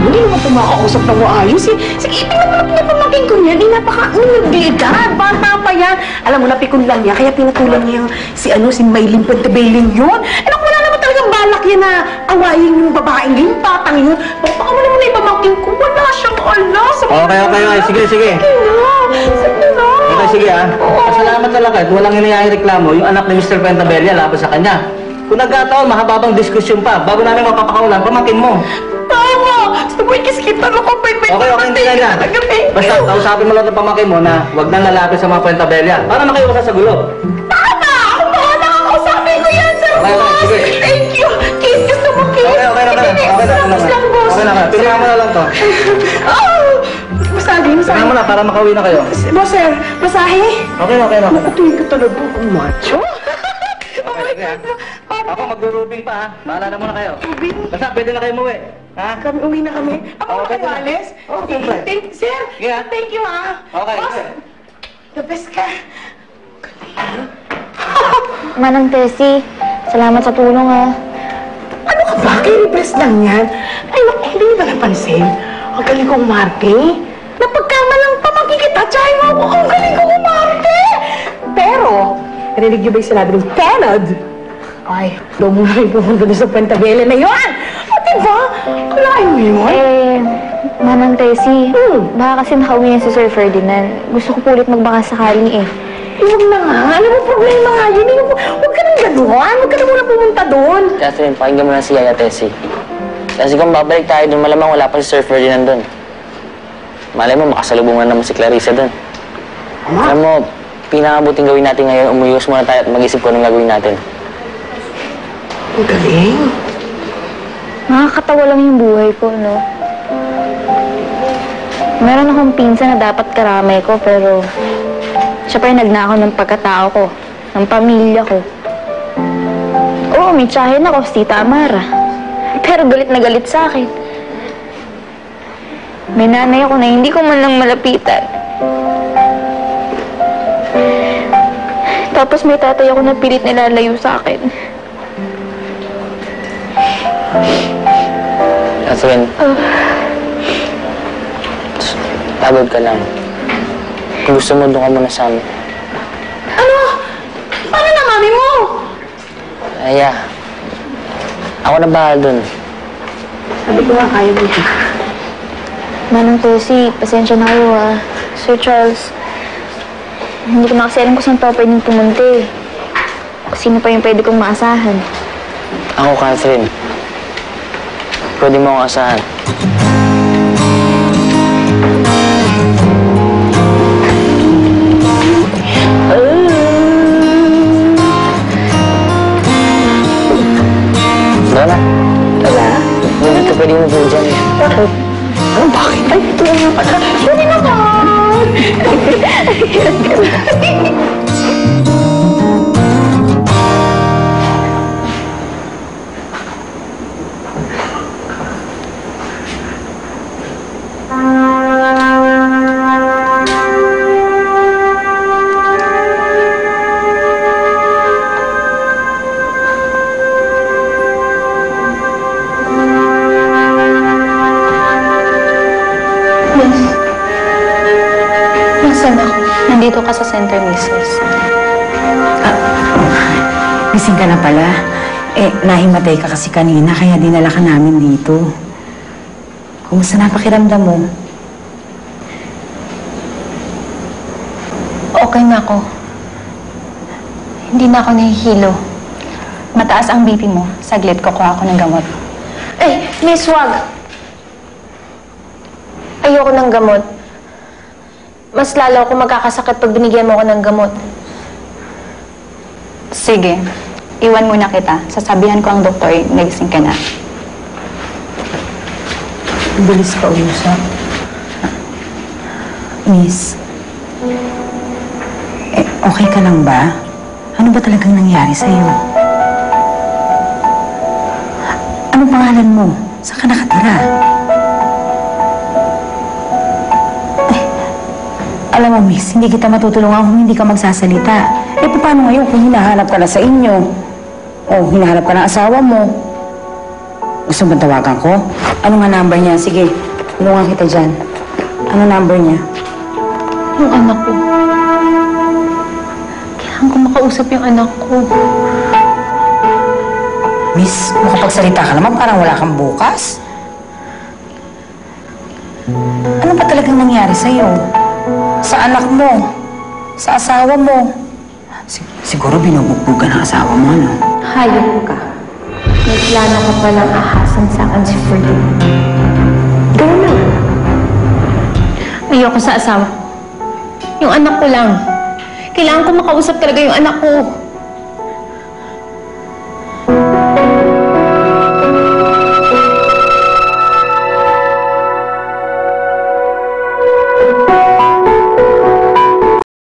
Hindi naman ito makakausap na maayos eh. Sige, ipinapalap na pamangkin ko yan. Napaka-nagbiedad. Bata pa yan. Alam mo, napikon lang niya. Kaya pinatulan niya yung si Maylin Puentebelling yun. Anak, wala naman talagang balak yan na awayin yung babaeng yun, patang yun. Baka mo naman na yung pamangkin ko. Wala siyang ala. Okay. Sige. Sige na. Okay, sige ah. Pasalamat na lang kahit walang inayareklamo yung anak ni Mr. Puentebello laban sa kanya. Kung nagkataon, mahababang diskusyon pa bago namin mapapakawalan, pamakin mo. Tama! Sabay kita na ko, Okay, hindi na yan. Basta, kausapin mo lang ng pamakin mo na huwag nang lalapit sa mga Puentebello para makaiwasan sa gulo. Tama! Ako bahala ka! Kausapin ko yan, sir! Okay, sige. Thank you! Kiss, gusto mo kiss? Okay na. Pirmahan mo na lang to. Masahe. Pirmahan mo na para makauwi na kayo. Boss, sir, masahe? Okay. Natuloy ka talaga ang macho. Okay, ako magdurubing pa ha. Bahala na muna kayo. Basta pwede na kayo umuwi. Ha? Uwi na kami. Ako na kayo, Alice? Okay. Sir, Yeah. thank you ha. Okay. Boss, the best ka. Manang Tessie, salamat sa tulong ha. Ano ka ba? Kay-repress lang yan. Ay, naku, hindi ba napansin? Ang galing kong umarte. Napagkamalang pamangkin kita, tsahin mo ako. Ang galing kong umarte. Pero, narinig niyo ba yung sinabi ng Tenad? Ay, doon muna rin pumunta doon sa Puentebello na yun! O, diba? Kalain mo yun? Manang Tessie, baka kasi nakauwi yan si Sir Ferdinand. Gusto ko po ulit magbaka sakali eh. Huwag na nga. Alam mo, problema nga yun. Huwag ka nang gano'n. Huwag ka na muna pumunta doon. Catherine, pakinggan mo na si Yaya Tessie. Kasi kung babalik tayo doon, malamang wala pa si Sir Ferdinand doon. Malay mo, makasalubungan naman si Clarissa doon. Alam mo, pinakabuting gawin natin ngayon, umuyos muna tayo at mag-isip ko anong gagawin natin. Ang galing. Nakakatawa lang yung buhay ko, no? Meron akong pinsan na dapat karamay ko, pero siya pa yung nagnakaw ng pagkatao ko, ng pamilya ko. Oo, may tsahin ako si Tita Amara. Pero galit na galit sa akin. May nanay ako na hindi ko man lang malapitan. Tapos may tatay ako na pilit nilalayo sa akin. Catherine, pagod ka lang. Kung gusto mo, doon ka muna sa amin. Ano? Paano na mami mo? Aya, ako na bahala doon. Sabi ko nga kaya mo. Manang Tessie, pasensya na kayo ha. Sir Charles, hindi ko na kasi alam kung saan pa pwedeng pumunta eh. Kung sino pa yung pwede kong maasahan. Ako, Catherine. Pwede mo akong asahan. Lola? Wala? Hindi ka pwede mo po dyan. Bakit? Ano, bakit? Ay, ito nga pala. Pwede naman! Nasaan ako? Nandito ka sa Center Misses. Gising ka na pala. Nahimatay ka kasi kanina, kaya dinala ka namin dito. Kumusta na pakiramdam mo? Okay na ako. Hindi na ako nahihilo. Mataas ang BP mo. Saglit, kukuha ako ng gamot. Ay, Miss, wag! Ayoko ng gamot. Mas lalo ako magkakasakit pag binigyan mo ako ng gamot. Sige, iwan muna kita. Sasabihan ko ang doktor, nagising ka na. Bilis ka usap. Miss, okay ka lang ba? Ano ba talagang nangyari sa'yo? Anong pangalan mo? Saan ka nakatira? Alam mo, miss, hindi kita matutulungan kung hindi ka magsasalita. Paano ngayon kung hinahanap ka na sa inyo? O hinahanap ka ng asawa mo? Gusto mo tawagan ko? Ano nga number niya? Sige, tulungan kita dyan. Ano number niya? Yung anak ko. Kailangan ko makausap yung anak ko. Miss, makapagsalita ka naman, parang wala kang bukas. Ano ba talagang nangyari sa'yo? Sa anak mo? Sa asawa mo? Siguro binubugbugan ang asawa mo, no? Hayop ka. May plano ka palang ahasan sa akin si Ferdinand. Gawin na. Ayoko sa asawa ko. Yung anak ko lang. Kailangan ko makausap talaga yung anak ko.